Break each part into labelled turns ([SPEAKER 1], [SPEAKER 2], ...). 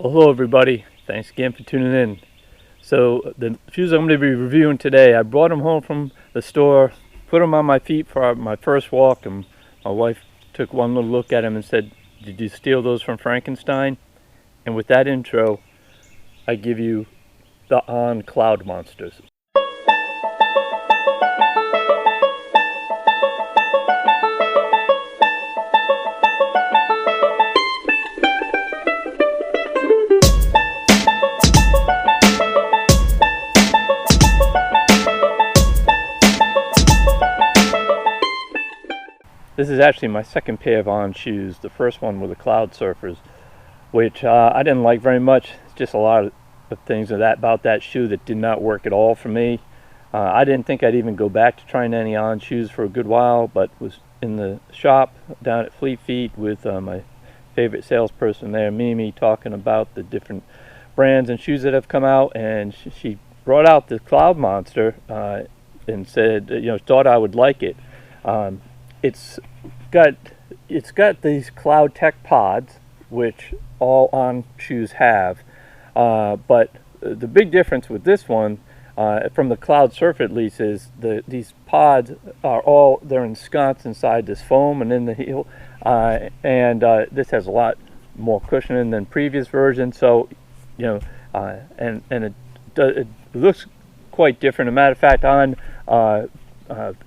[SPEAKER 1] Hello everybody, thanks again for tuning in. So the shoes I'm going to be reviewing today, I brought them home from the store, put them on my feet for my first walk, and my wife took one little look at them and said, "Did you steal those from Frankenstein?" And with that intro, I give you the On Cloudmonsters. This is actually my second pair of On shoes. The first one were the Cloud Surfers, which I didn't like very much. It's just a lot of things about that shoe that did not work at all for me. I didn't think I'd even go back to trying any On shoes for a good while, but was in the shop down at Fleet Feet with my favorite salesperson there, Mimi, talking about the different brands and shoes that have come out, and she brought out the Cloudmonster and said, thought I would like it. It's got these Cloud Tech pods, which all On shoes have, but the big difference with this one, from the Cloud Surf at least, is these pods they're ensconced inside this foam and in the heel, and this has a lot more cushioning than previous versions. So, and it looks quite different. As a matter of fact, On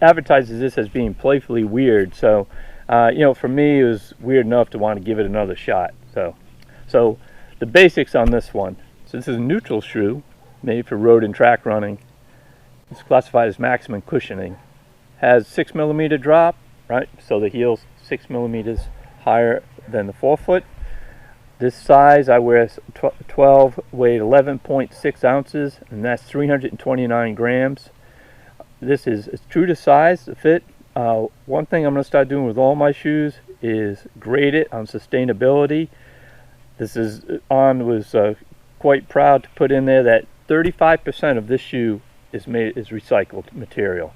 [SPEAKER 1] advertises this as being playfully weird, so for me it was weird enough to want to give it another shot. So the basics on this one: so this is a neutral shoe made for road and track running. It's classified as maximum cushioning. Has 6mm drop, right? So the heel's 6mm higher than the forefoot. This size I wear 12, weighed 11.6 ounces, and that's 329 grams. This is true to size, the fit. One thing I'm going to start doing with all my shoes is grade it on sustainability. This is was quite proud to put in there that 35% of this shoe is recycled material.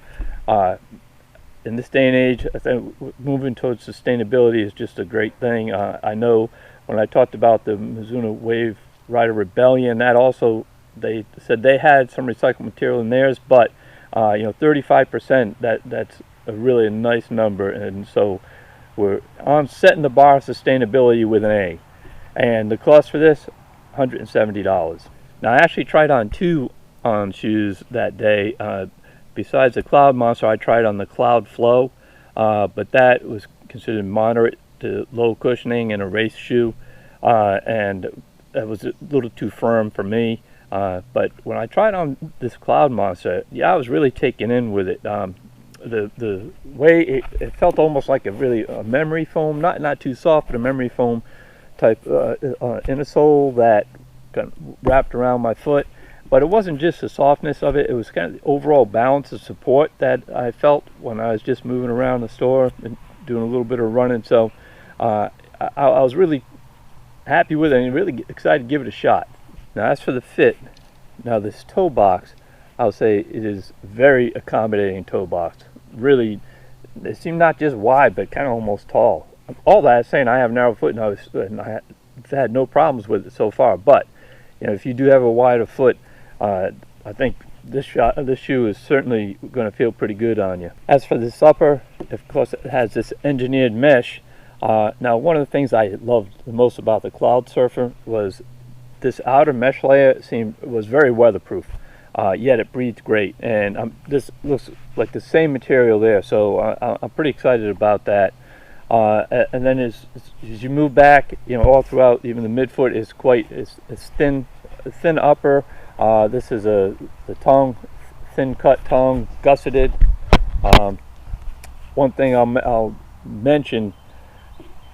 [SPEAKER 1] In this day and age, I think moving towards sustainability is just a great thing. I know when I talked about the Mizuno Wave Rider Rebellion, that also, they said they had some recycled material in theirs, but 35%, that's really a nice number, and so we're on setting the bar of sustainability with an A. And the cost for this, $170. Now I actually tried on two On shoes that day. Besides the Cloudmonster, I tried on the Cloud Flow, but that was considered moderate to low cushioning and a race shoe, and that was a little too firm for me. But when I tried on this Cloudmonster, I was really taken in with it. The way it felt almost like a memory foam, not too soft, but a memory foam type insole that kind of wrapped around my foot. But it wasn't just the softness of it; it was kind of the overall balance of support that I felt when I was just moving around the store and doing a little bit of running. So I was really happy with it and really excited to give it a shot. Now as for the fit, now this toe box, I'll say it is very accommodating toe box. Really, it seemed not just wide, but kind of almost tall. All that saying, I have narrow foot, and I've had no problems with it so far. But if you do have a wider foot, I think this shoe is certainly going to feel pretty good on you. As for this upper, of course, it has this engineered mesh. Now, one of the things I loved the most about the Cloud Surfer was this outer mesh layer was very weatherproof, yet it breathed great. And this looks like the same material there, so I'm pretty excited about that. And then as you move back, all throughout, even the midfoot is it's thin upper. This is the tongue, thin cut tongue, gusseted. One thing I'll mention,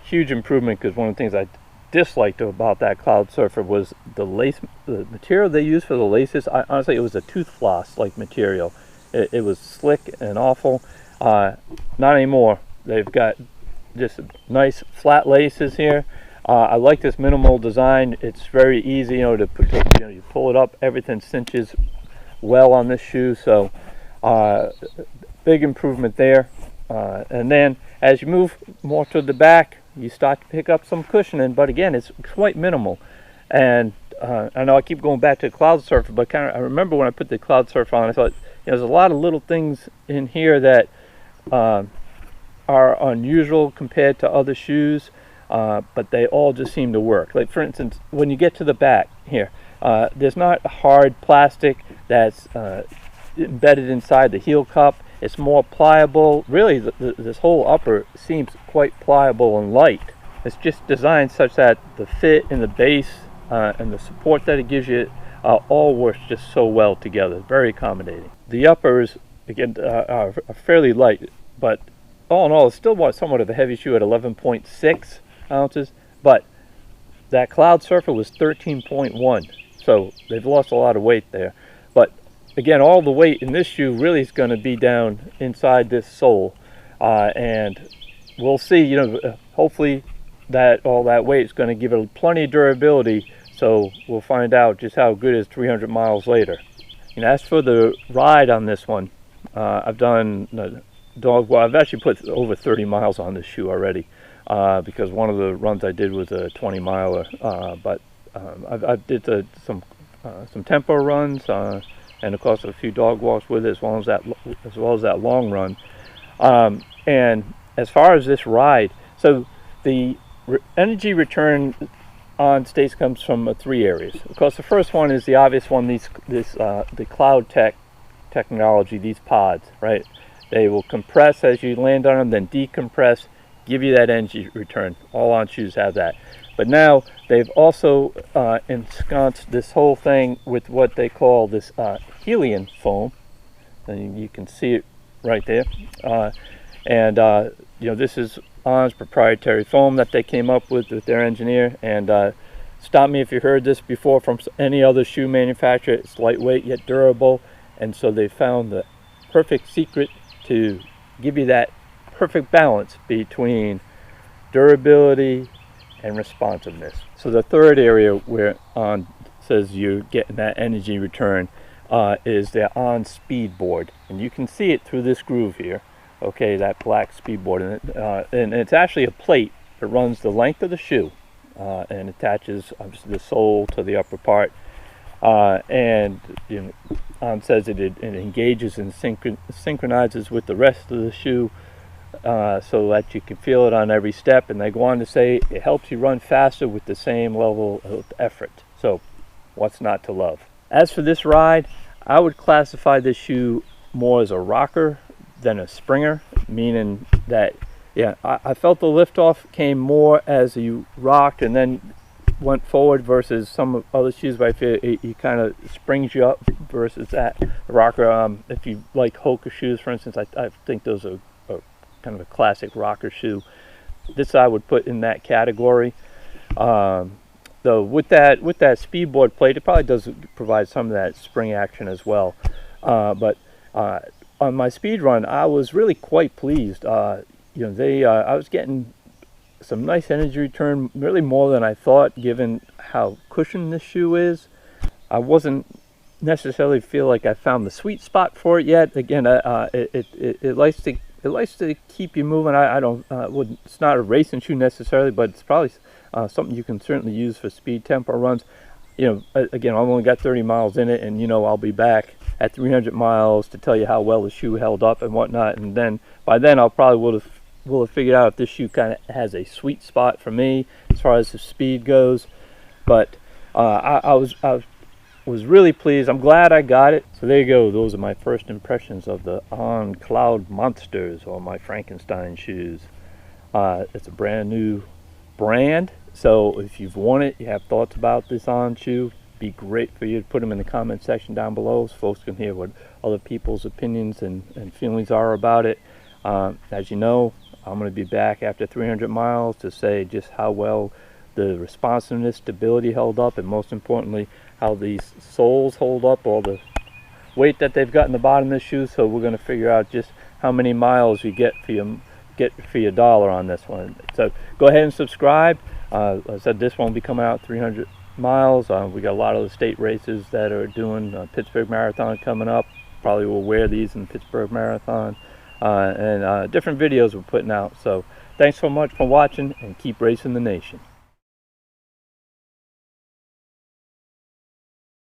[SPEAKER 1] huge improvement, because one of the things I disliked about that Cloud Surfer was the material they used for the laces. Honestly, it was a tooth floss like material. It was slick and awful. Not anymore. They've got just nice flat laces here. I like this minimal design. It's very easy, to put. You pull it up, everything cinches well on this shoe. So big improvement there. And then as you move more to the back, you start to pick up some cushioning, but again, it's quite minimal. And I know I keep going back to Cloudsurfer, but I remember when I put the Cloudsurfer on, I thought, there's a lot of little things in here that are unusual compared to other shoes, but they all just seem to work. Like for instance, when you get to the back here, there's not hard plastic that's embedded inside the heel cup. It's more pliable. Really, this whole upper seems quite pliable and light. It's just designed such that the fit and the base and the support that it gives you all works just so well together. Very accommodating. The uppers, again, are fairly light, but all in all, it's still somewhat of a heavy shoe at 11.6 ounces, but that Cloudsurfer was 13.1, so they've lost a lot of weight there. But again, all the weight in this shoe really is going to be down inside this sole, and we'll see. Hopefully that all that weight is going to give it plenty of durability, so we'll find out just how good it is 300 miles later. As for the ride on this one, I've done I've actually put over 30 miles on this shoe already, because one of the runs I did was a 20 miler, but I did some tempo runs, and of course a few dog walks with it, as well as that long run. And as far as this ride, so the energy return on States comes from 3 areas. Of course, the first one is the obvious one, the Cloud technology, these pods, right? They will compress as you land on them, then decompress, give you that energy return. All on shoes have that. But now they've also ensconced this whole thing with what they call this helium foam, and you can see it right there. This is On's proprietary foam that they came up with their engineer. And stop me if you heard this before from any other shoe manufacturer. It's lightweight yet durable, and so they found the perfect secret to give you that perfect balance between durability and responsiveness. So the third area where On says you're getting that energy return is the On speed board, and you can see it through this groove here. Okay, that black speed board, and it's actually a plate that runs the length of the shoe and attaches obviously the sole to the upper part. And On says it engages and synchronizes with the rest of the shoe, so that you can feel it on every step. And they go on to say it helps you run faster with the same level of effort. So what's not to love? As for this ride, I would classify this shoe more as a rocker than a springer, meaning that I felt the liftoff came more as you rocked and then went forward, versus some other shoes where I feel it kind of springs you up versus that rocker. If you like Hoka shoes, for instance, I think those are kind of a classic rocker shoe. This I would put in that category. Though with that speedboard plate, it probably does provide some of that spring action as well. But on my speed run, I was really quite pleased. I was getting some nice energy return, really more than I thought, given how cushioned this shoe is. I wasn't necessarily feel like I found the sweet spot for it yet. Again, it likes to keep you moving. It's not a racing shoe necessarily, but it's probably something you can certainly use for speed tempo runs. Again, I've only got 30 miles in it, and I'll be back at 300 miles to tell you how well the shoe held up and whatnot. And then by then I'll probably will have figured out if this shoe kind of has a sweet spot for me as far as the speed goes. But I was really pleased. I'm glad I got it. So there you go. Those are my first impressions of the On Cloudmonsters, or my Frankenstein shoes. It's a brand new brand, so if you've worn it, you have thoughts about this On shoe, be great for you to put them in the comment section down below so folks can hear what other people's opinions and feelings are about it. As you know, I'm going to be back after 300 miles to say just how well the responsiveness, stability held up, and most importantly, how these soles hold up, all the weight that they've got in the bottom of the shoe. So we're going to figure out just how many miles you get for your dollar on this one. So go ahead and subscribe. As I said, this won't be coming out 300 miles. We got a lot of the state races that are doing Pittsburgh Marathon coming up. Probably will wear these in the Pittsburgh Marathon, and different videos we're putting out. So thanks so much for watching, and keep racing the nation.